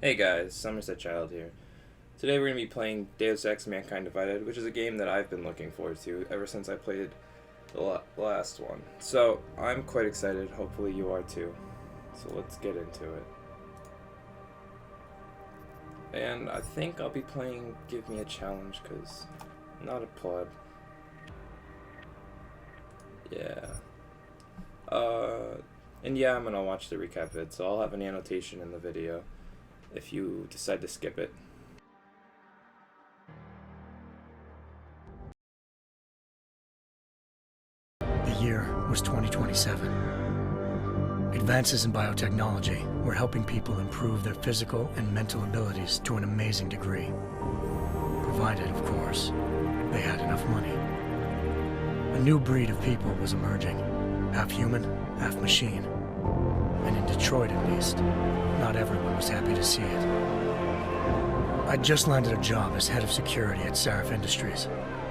Hey guys, Somerset Child here. Today we're going to be playing Deus Ex Mankind Divided, which is a game that I've been looking forward to ever since I played the last one. So, I'm quite excited, hopefully you are too. So let's get into it. And I think I'll be playing Give Me a Challenge, because I'm not a pleb. Yeah. And yeah, I'm going to watch the recap vid, so I'll have an annotation in the video if you decide to skip it. The year was 2027. Advances in biotechnology were helping people improve their physical and mental abilities to an amazing degree. Provided, of course, they had enough money. A new breed of people was emerging, half human, half machine. And in Detroit, at least, not everyone was happy to see it. I'd just landed a job as head of security at Sarif Industries,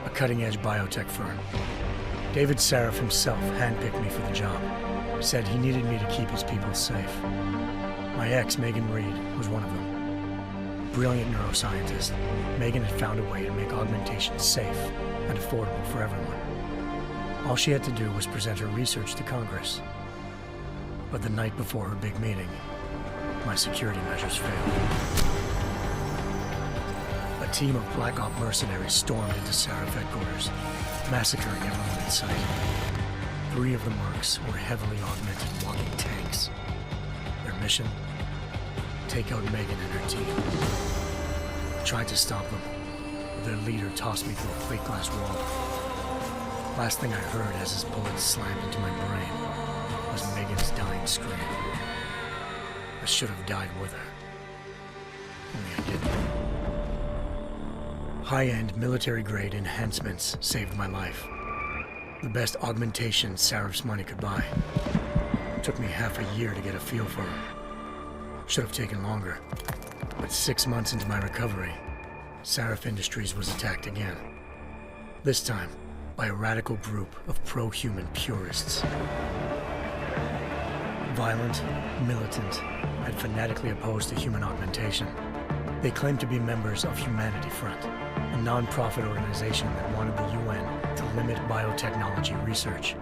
a cutting-edge biotech firm. David Sarif himself handpicked me for the job, said he needed me to keep his people safe. My ex, Megan Reed, was one of them. Brilliant neuroscientist, Megan had found a way to make augmentations safe and affordable for everyone. All she had to do was present her research to Congress. But the night before her big meeting, my security measures failed. A team of Black Op mercenaries stormed into Sarif headquarters, massacring everyone in sight. 3 of the mercs were heavily augmented walking tanks. Their mission? Take out Megan and her team. I tried to stop them, but their leader tossed me through a plate glass wall. Last thing I heard as his bullets slammed into my brain was Megan's dying scream. I should have died with her. Only I didn't. High-end military-grade enhancements saved my life. The best augmentations Sarif's money could buy. It took me half a year to get a feel for her. Should have taken longer. But 6 months into my recovery, Sarif Industries was attacked again. This time, by a radical group of pro-human purists. Violent, militant, and fanatically opposed to human augmentation. They claimed to be members of Humanity Front, a non-profit organization that wanted the UN to limit biotechnology research.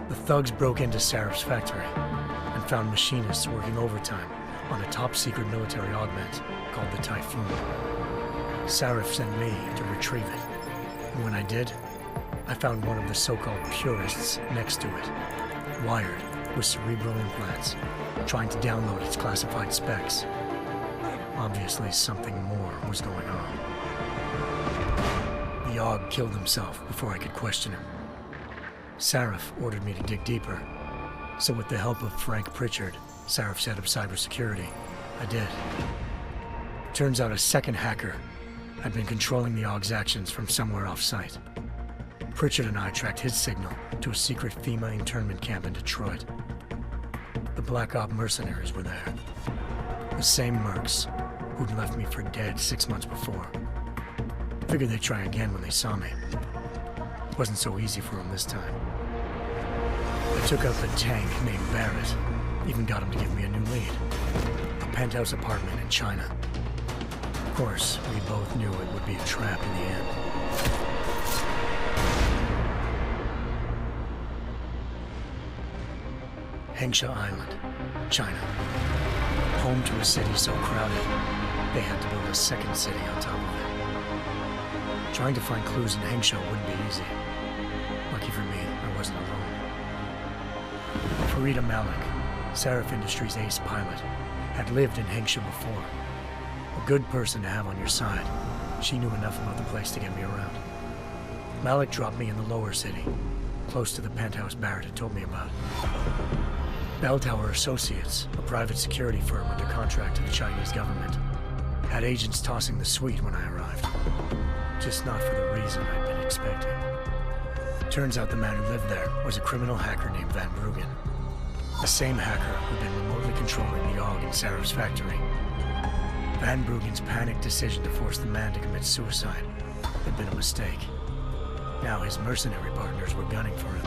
The thugs broke into Sarif's factory and found machinists working overtime on a top-secret military augment called the Typhoon. Sarif sent me to retrieve it, and when I did, I found one of the so-called purists next to it, wired with cerebral implants, trying to download its classified specs. Obviously, something more was going on. The Aug killed himself before I could question him. Sarif ordered me to dig deeper, so with the help of Frank Pritchard, Sarif's head of cybersecurity, I did. Turns out a second hacker had been controlling the Aug's actions from somewhere off-site. Pritchard and I tracked his signal to a secret FEMA internment camp in Detroit. The Black Op mercenaries were there. The same mercs who'd left me for dead 6 months before. Figured they'd try again when they saw me. It wasn't so easy for them this time. I took out the tank named Barrett, even got him to give me a new lead. A penthouse apartment in China. Of course, we both knew it would be a trap in the end. Hengsha Island, China. Home to a city so crowded, they had to build a second city on top of it. Trying to find clues in Hengsha wouldn't be easy. Lucky for me, I wasn't alone. Farida Malik, Sarif Industries' ace pilot, had lived in Hengsha before. A good person to have on your side. She knew enough about the place to get me around. Malik dropped me in the lower city, close to the penthouse Barrett had told me about. Bell Tower Associates, a private security firm under contract to the Chinese government, had agents tossing the suite when I arrived. Just not for the reason I'd been expecting. Turns out the man who lived there was a criminal hacker named Van Bruggen. The same hacker who'd been remotely controlling the Aug in Sarif's factory. Van Bruggen's panicked decision to force the man to commit suicide had been a mistake. Now his mercenary partners were gunning for him,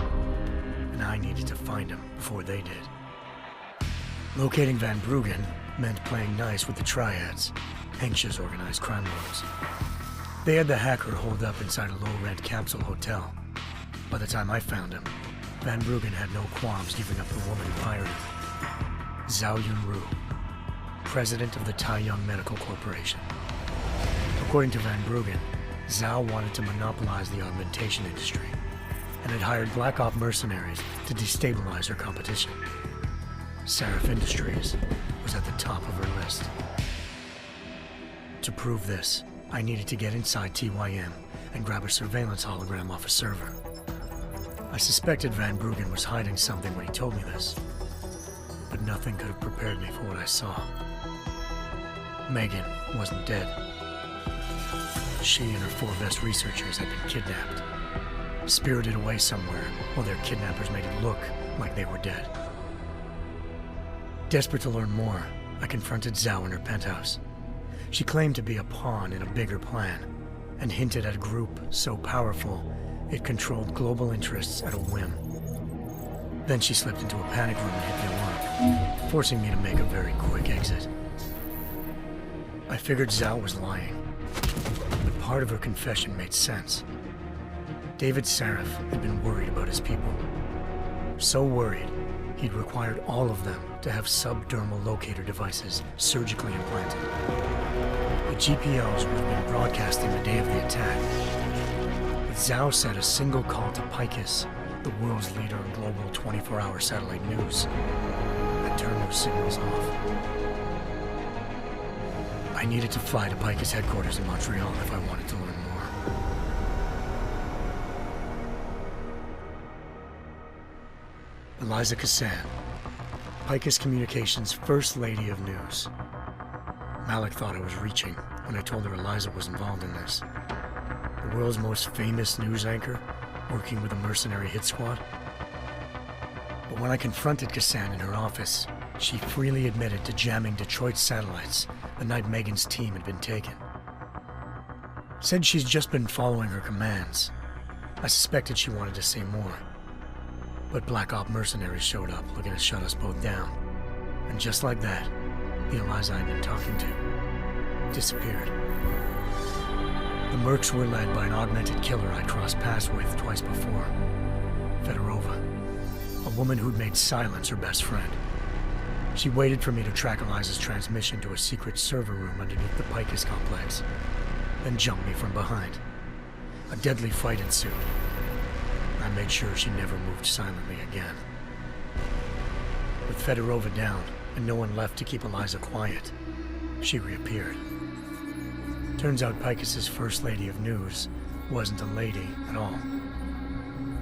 and I needed to find him before they did. Locating Van Bruggen, meant playing nice with the triads, anxious organized crime lords. They had the hacker holed up inside a low-rent capsule hotel. By the time I found him, Van Bruggen had no qualms giving up the woman who hired him. Zhao Yunru, president of the Taiyang Medical Corporation. According to Van Bruggen, Zhao wanted to monopolize the augmentation industry and had hired Black Op mercenaries to destabilize her competition. Seraph Industries was at the top of her list. To prove this, I needed to get inside TYM and grab a surveillance hologram off a server. I suspected Van Bruggen was hiding something when he told me this, but nothing could have prepared me for what I saw. Megan wasn't dead. She and her 4 best researchers had been kidnapped, spirited away somewhere while their kidnappers made it look like they were dead. Desperate to learn more, I confronted Zhao in her penthouse. She claimed to be a pawn in a bigger plan, and hinted at a group so powerful it controlled global interests at a whim. Then she slipped into a panic room and hit the alarm, forcing me to make a very quick exit. I figured Zhao was lying, but part of her confession made sense. David Seraph had been worried about his people. So worried, he'd required all of them to have subdermal locator devices surgically implanted. The GPOs would have been broadcasting the day of the attack. But Zhao said a single call to Picus, the world's leader in global 24-hour satellite news, had turned those signals off. I needed to fly to Picus headquarters in Montreal if I wanted to learn more. Eliza Cassan, Picus Communications' First Lady of News. Malik thought I was reaching when I told her Eliza was involved in this. The world's most famous news anchor, working with a mercenary hit squad. But when I confronted Cassan in her office, she freely admitted to jamming Detroit's satellites the night Megan's team had been taken. Said she's just been following her commands. I suspected she wanted to say more. But Black Op mercenaries showed up looking to shut us both down. And just like that, the Eliza I'd been talking to disappeared. The Mercs were led by an augmented killer I'd crossed paths with twice before, Fedorova, a woman who'd made silence her best friend. She waited for me to track Eliza's transmission to a secret server room underneath the Picus complex, then jumped me from behind. A deadly fight ensued. I made sure she never moved silently again. With Fedorova down and no one left to keep Eliza quiet, she reappeared. Turns out Picus's First Lady of News wasn't a lady at all.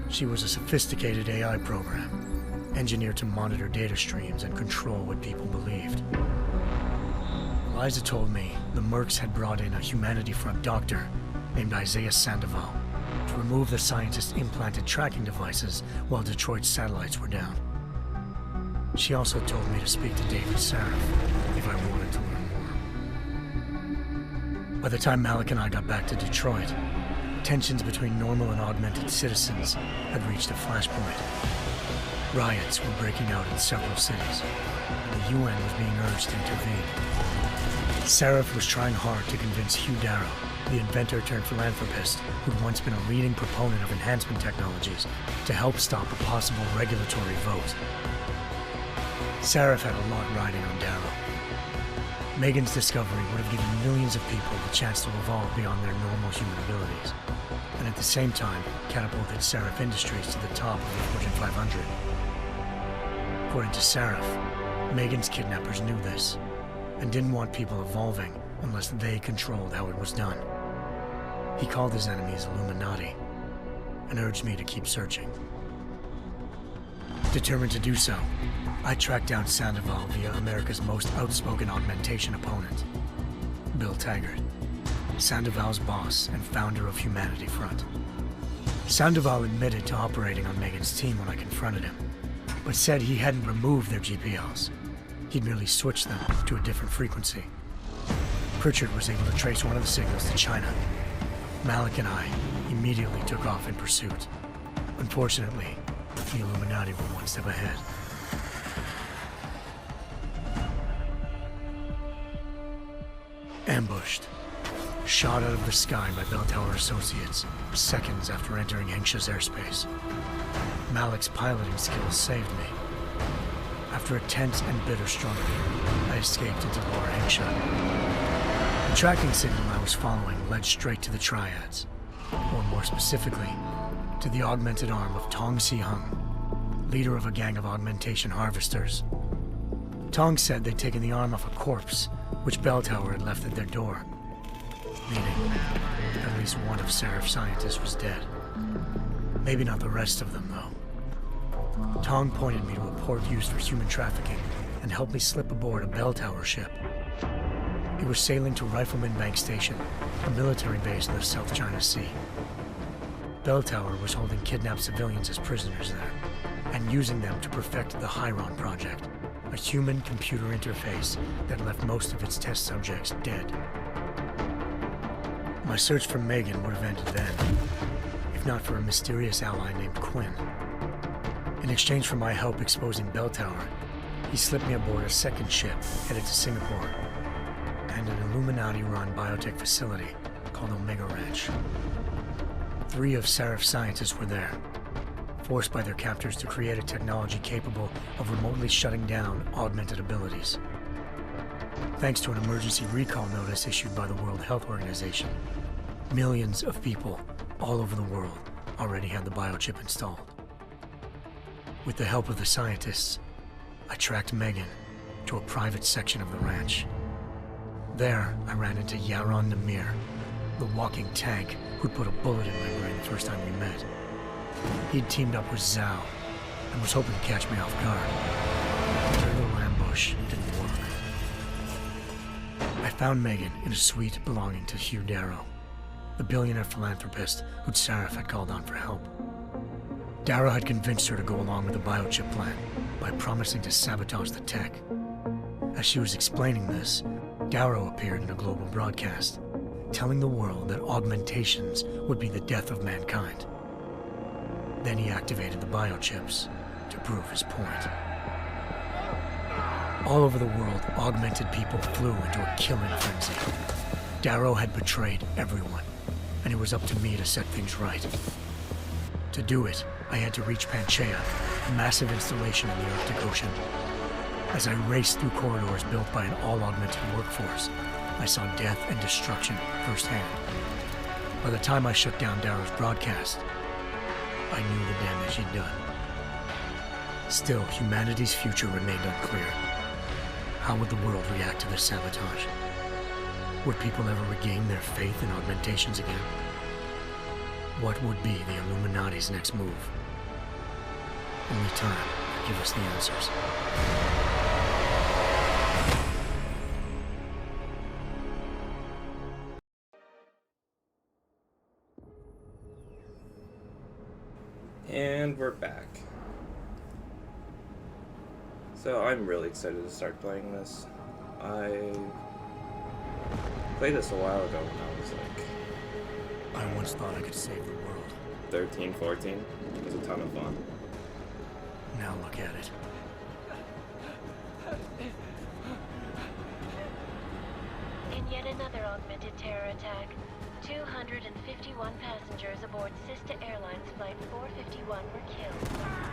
She was a sophisticated AI program, engineered to monitor data streams and control what people believed. Eliza told me the Mercs had brought in a Humanity Front doctor named Isaiah Sandoval to remove the scientist's implanted tracking devices while Detroit's satellites were down. She also told me to speak to David Seraph if I wanted to learn more. By the time Malik and I got back to Detroit, tensions between normal and augmented citizens had reached a flashpoint. Riots were breaking out in several cities, and the UN was being urged to intervene. Seraph was trying hard to convince Hugh Darrow, the inventor-turned-philanthropist who'd once been a leading proponent of enhancement technologies, to help stop a possible regulatory vote. Seraph had a lot riding on Darrow. Megan's discovery would have given millions of people the chance to evolve beyond their normal human abilities, and at the same time catapulted Seraph Industries to the top of the Fortune 500. According to Seraph, Megan's kidnappers knew this, and didn't want people evolving unless they controlled how it was done. He called his enemies Illuminati, and urged me to keep searching. Determined to do so, I tracked down Sandoval via America's most outspoken augmentation opponent, Bill Taggart, Sandoval's boss and founder of Humanity Front. Sandoval admitted to operating on Megan's team when I confronted him, but said he hadn't removed their GPLs. He'd merely switched them to a different frequency. Pritchard was able to trace one of the signals to China. Malik and I immediately took off in pursuit. Unfortunately, the Illuminati were one step ahead. Ambushed. Shot out of the sky by Bell Tower associates, seconds after entering Hengsha's airspace. Malik's piloting skills saved me. After a tense and bitter struggle, I escaped into Lower Hengsha. The tracking signal I was following led straight to the Triads, or more specifically, to the augmented arm of Tong Si-hung, leader of a gang of augmentation harvesters. Tong said they'd taken the arm off a corpse, which Bell Tower had left at their door, meaning at least one of Seraph's scientists was dead. Maybe not the rest of them, though. Tong pointed me to a port used for human trafficking and helped me slip aboard a Bell Tower ship. It was sailing to Rifleman Bank Station, a military base in the South China Sea. Bell Tower was holding kidnapped civilians as prisoners there, and using them to perfect the Hyron Project, a human-computer interface that left most of its test subjects dead. My search for Megan would have ended then, if not for a mysterious ally named Quinn. In exchange for my help exposing Bell Tower, he slipped me aboard a second ship headed to Singapore and an Illuminati-run biotech facility called Omega Ranch. 3 of Seraph's scientists were there, forced by their captors to create a technology capable of remotely shutting down augmented abilities. Thanks to an emergency recall notice issued by the World Health Organization, millions of people all over the world already had the biochip installed. With the help of the scientists, I tracked Megan to a private section of the ranch. There, I ran into Yaron Namir, the walking tank who'd put a bullet in my brain the first time we met. He'd teamed up with Zhao and was hoping to catch me off guard. Their little ambush didn't work. I found Megan in a suite belonging to Hugh Darrow, the billionaire philanthropist who'd Seraph had called on for help. Darrow had convinced her to go along with the biochip plan by promising to sabotage the tech. As she was explaining this, Darrow appeared in a global broadcast, telling the world that augmentations would be the death of mankind. Then he activated the biochips to prove his point. All over the world, augmented people flew into a killing frenzy. Darrow had betrayed everyone, and it was up to me to set things right. To do it, I had to reach Panchaea, a massive installation in the Arctic Ocean. As I raced through corridors built by an all-augmented workforce, I saw death and destruction firsthand. By the time I shut down Darrow's broadcast, I knew the damage he'd done. Still, humanity's future remained unclear. How would the world react to this sabotage? Would people ever regain their faith in augmentations again? What would be the Illuminati's next move? Only time could give us the answers. And we're back. So I'm really excited to start playing this. I played this a while ago when I was like I once thought I could save the world. 13, 14. It was a ton of fun. Now look at it. In yet another augmented terror attack, 251 passengers aboard Sister Airlines Flight 451 were killed.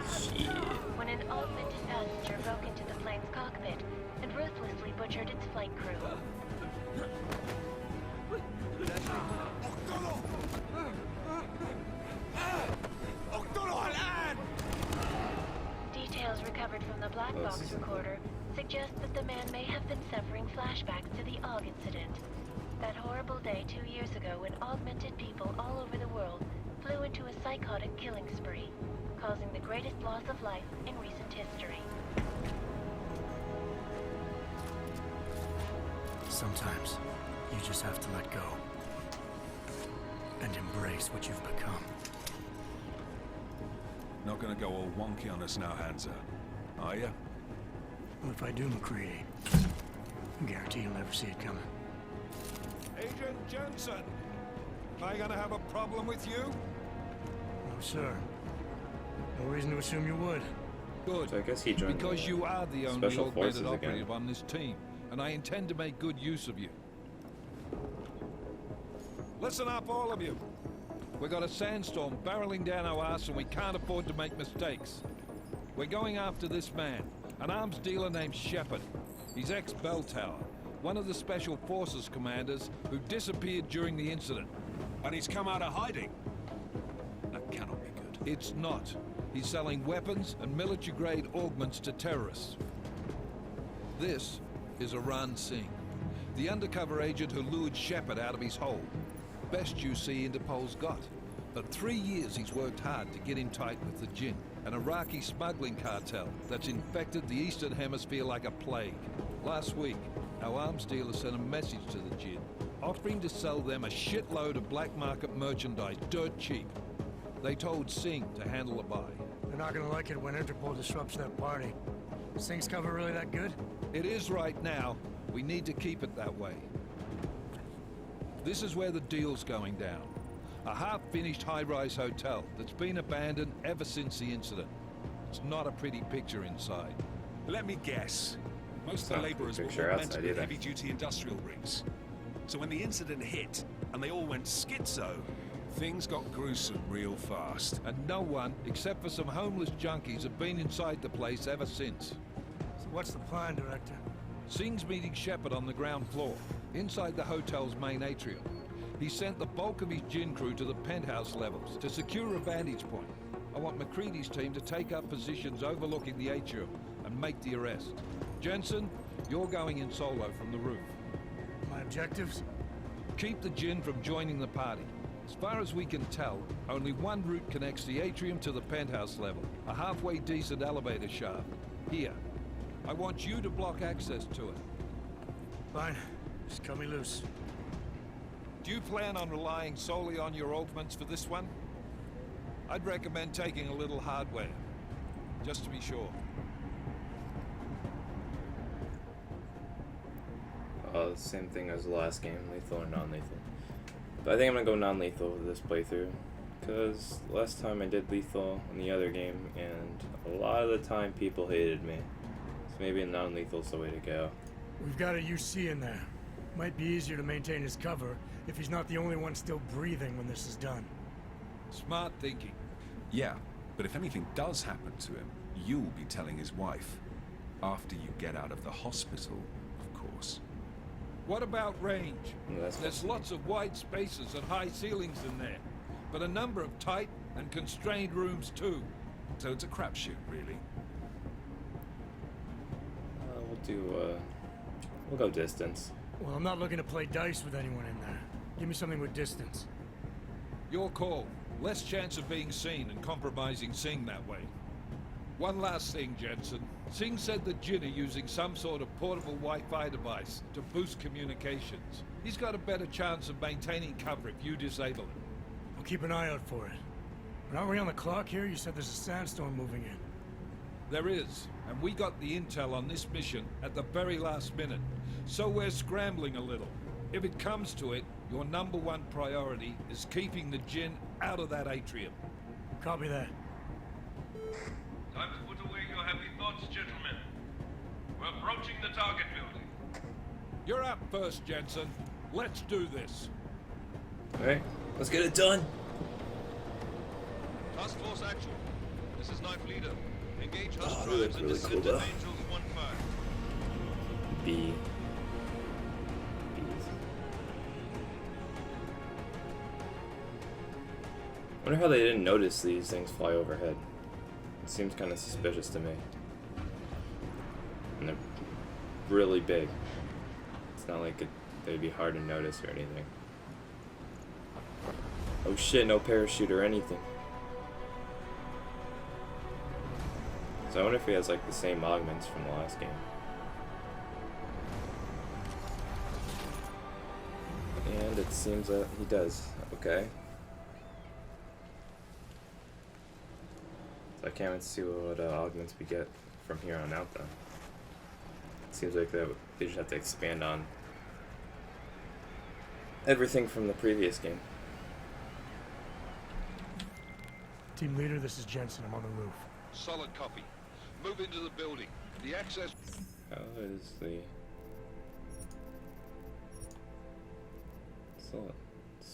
Shit. When an augmented passenger broke into the plane's cockpit and ruthlessly butchered its flight crew. Details recovered from the black box recorder suggest that the man may have been suffering flashbacks to the AUG incident. That horrible day 2 years ago when augmented people all over the world flew into a psychotic killing spree, causing the greatest loss of life in recent history. Sometimes, you just have to let go. And embrace what you've become. Not gonna go all wonky on us now, Hansa, are you? Well, if I do, McCready, I guarantee you'll never see it coming. Agent Jensen! Am I gonna have a problem with you? No, sir. No reason to assume you would. Good. So I guess he joined Because the you are the only Special Forces augmented again. operative on this team, and I intend to make good use of you. Listen up, all of you. We've got a sandstorm barreling down our arse and we can't afford to make mistakes. We're going after this man, an arms dealer named Shepard. He's ex-Bell Tower, one of the Special Forces commanders who disappeared during the incident. And he's come out of hiding. That cannot be good. It's not. He's selling weapons and military-grade augments to terrorists. This is Iran Singh, the undercover agent who lured Shepard out of his hole. Best you see Interpol's got. For 3 years he's worked hard to get him tight with the Jinn, an Iraqi smuggling cartel that's infected the Eastern Hemisphere like a plague. Last week, our arms dealer sent a message to the Jinn, offering to sell them a shitload of black market merchandise dirt cheap. They told Singh to handle the buy. They're not gonna like it when Interpol disrupts that party. Singh's cover really that good? It is right now. We need to keep it that way. This is where the deal's going down. A half-finished high-rise hotel that's been abandoned ever since the incident. It's not a pretty picture inside. Let me guess. Most of Not the a laborers were picture outside augmented with either. heavy-duty industrial rigs. So when the incident hit, and they all went schizo, things got gruesome real fast. And no one, except for some homeless junkies, have been inside the place ever since. So what's the plan, Director? Singh's meeting Shepard on the ground floor, inside the hotel's main atrium. He sent the bulk of his Jinn crew to the penthouse levels to secure a vantage point. I want McCready's team to take up positions overlooking the atrium and make the arrest. Jensen, you're going in solo from the roof. My objectives? Keep the Jinn from joining the party. As far as we can tell, only one route connects the atrium to the penthouse level, a halfway decent elevator shaft. Here. I want you to block access to it. Fine. Just cut me loose. Do you plan on relying solely on your augments for this one? I'd recommend taking a little hardware, just to be sure. The same thing as the last game, lethal or non-lethal. But I think I'm gonna go non-lethal with this playthrough, because last time I did lethal in the other game, and a lot of the time people hated me. So maybe non-lethal's the way to go. We've got a UC in there. Might be easier to maintain his cover if he's not the only one still breathing when this is done. Smart thinking. Yeah, but if anything does happen to him, you'll be telling his wife. After you get out of the hospital, of course. What about range? No, that's There's fine. lots of wide spaces and high ceilings in there, but a number of tight and constrained rooms too. So it's a crapshoot, really. We'll go distance. Well, I'm not looking to play dice with anyone in there. Give me something with distance. Your call. Less chance of being seen and compromising Singh that way. One last thing, Jensen. Singh said the Jinn are using some sort of portable Wi-Fi device to boost communications. He's got a better chance of maintaining cover if you disable it. I'll keep an eye out for it. But aren't we on the clock here? You said there's a sandstorm moving in. There is, and we got the intel on this mission at the very last minute, so we're scrambling a little. If it comes to it, your #1 priority is keeping the Jinn out of that atrium. Copy that. Time to put away your happy thoughts, gentlemen. We're approaching the target building. You're up first, Jensen. Let's do this. Alright, let's get it done. Task Force action. This is Knife Leader. Engage Oh, Hush they tribes look and really descend cool, to though. Angels 1-5. Bees. I wonder how they didn't notice these things fly overhead. It seems kind of suspicious to me. And they're really big. It's not like they'd be hard to notice or anything. Oh shit, no parachute or anything. So I wonder if he has like the same augments from the last game. And it seems that he does. Okay. So I can't wait to see what augments we get from here on out then. It seems like they just have to expand on everything from the previous game. Team leader, this is Jensen. I'm on the roof. Solid copy. Move into the building. The access... How is the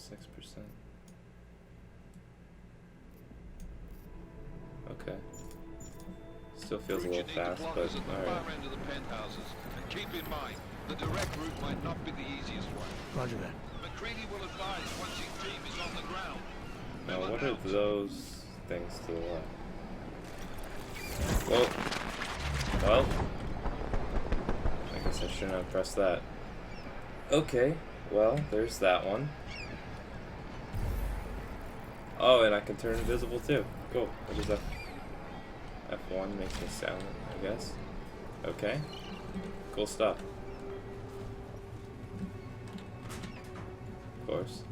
6%. Okay. Still feels a little fast, but alright. End of the penthouses. And keep in mind, the direct route might not be the easiest one. Roger that. McCready will advise once his team is on the ground. Now, what are those things to the left? Whoa. Well, I guess I shouldn't have pressed that. Okay, well, there's that one. Oh, and I can turn invisible too. Cool. What is that? F1 makes me silent, I guess. Okay. Cool stuff. Of course.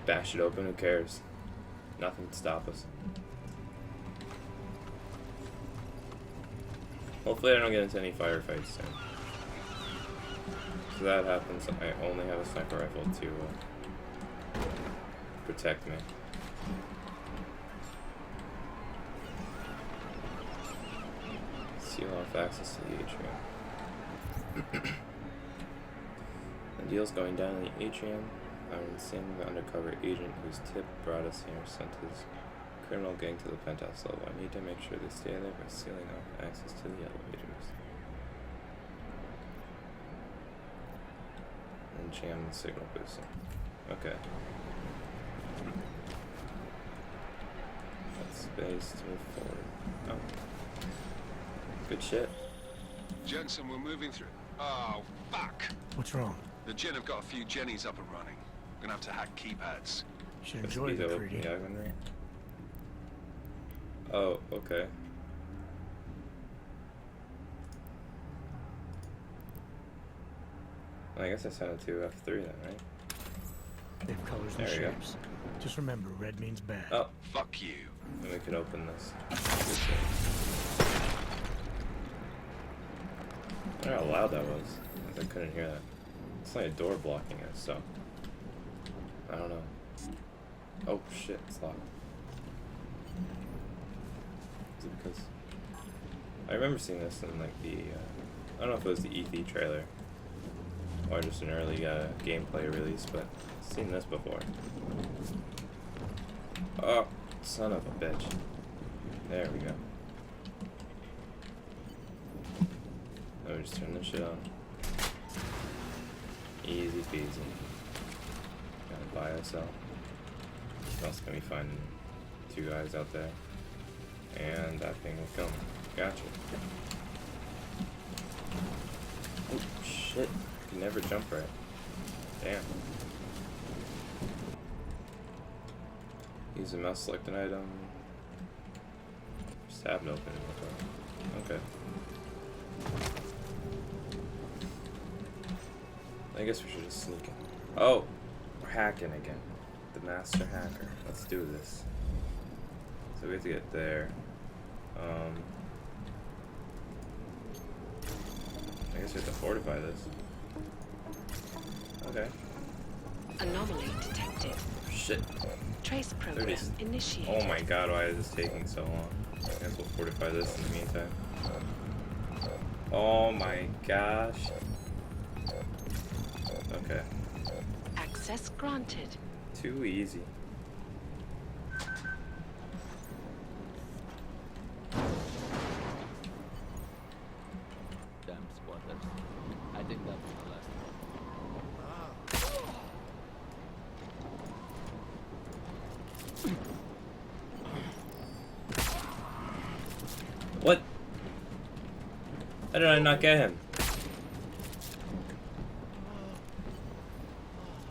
Bash it open, who cares? Nothing can stop us. Hopefully I don't get into any firefights soon. So that happens, I only have a sniper rifle to protect me. Seal off access to the atrium. The deal's going down in the atrium. I'm seeing the undercover agent whose tip brought us here sent his criminal gang to the penthouse level. I need to make sure they stay there by sealing off access to the elevators. And jam the signal boosting. Okay. That's space to move forward. Oh. Good shit. Jensen, we're moving through. Oh, fuck! What's wrong? The Gen have got a few Jennies up and running. We're gonna have to hack keypads. You should enjoy the treaty. Oh, okay. Well, I guess I sent it to F3 then, right? They have colors and There you go. shapes. Just remember, red means bad. Oh, Fuck you. and we can open this. I don't know how loud that was. I couldn't hear that. It's like a door blocking it, so. I don't know. Oh shit, it's locked. Is it because. I remember seeing this in like the. I don't know if it was the E3 trailer. Or just an early gameplay release, but I've seen this before. Oh, son of a bitch. There we go. Let me just turn this shit on. Easy peasy. Gotta buy ourselves. What else can we find? Two guys out there. And that thing will kill me. Gotcha. Oh, shit. I can never jump right. Damn. Use a mouse select an item. Just have an open inventory. Okay. I guess we should just sneak in. Oh! We're hacking again. The master hacker. Let's do this. So we have to get there. I guess we have to fortify this. Okay. Anomaly detected. Shit. Trace program initiated. Oh my god, why is this taking so long? I guess we'll fortify this in the meantime. Oh my gosh. Okay. Access granted. Too easy. Damn spoilers. I think that was the last one. What? How did I not get him?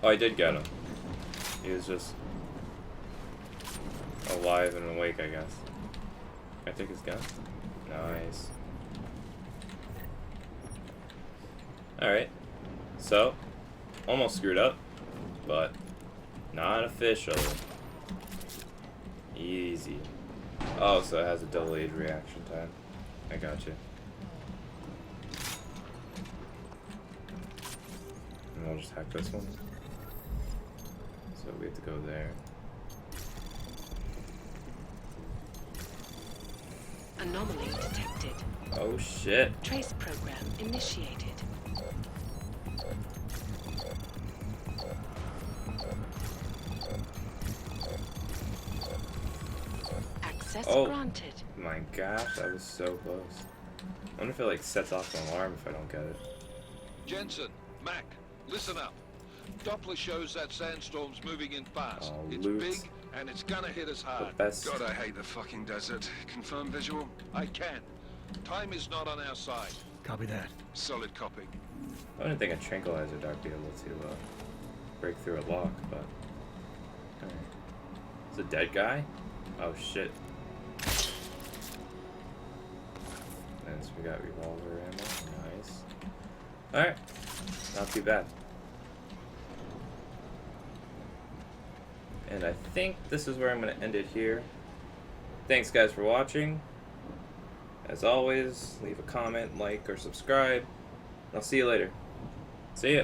Oh, I did get him. He was just alive and awake, I guess. Can I take his gun? Nice. Alright. So, almost screwed up, but not official. Easy. Oh, so it has a delayed reaction time. I got you. And we'll just hack this one. So we have to go there. Anomaly detected. Oh shit. Trace program initiated. Access Oh. granted. My gosh, that was so close. I wonder if it like sets off an alarm if I don't get it. Jensen, Mac, listen up. Doppler shows that sandstorm's moving in fast. Oh, It's loot. big, and it's gonna hit us The hard. best. God, I hate the fucking desert. Confirm visual? I can. Time is not on our side. Copy that. Solid copy. I didn't think a tranquilizer dart would be able to break through a lock, but. Alright. It's a dead guy? Oh shit. And so we got revolver ammo. Nice. Alright. Not too bad. And I think this is where I'm going to end it here. Thanks guys for watching. As always, leave a comment, like, or subscribe. I'll see you later. See ya.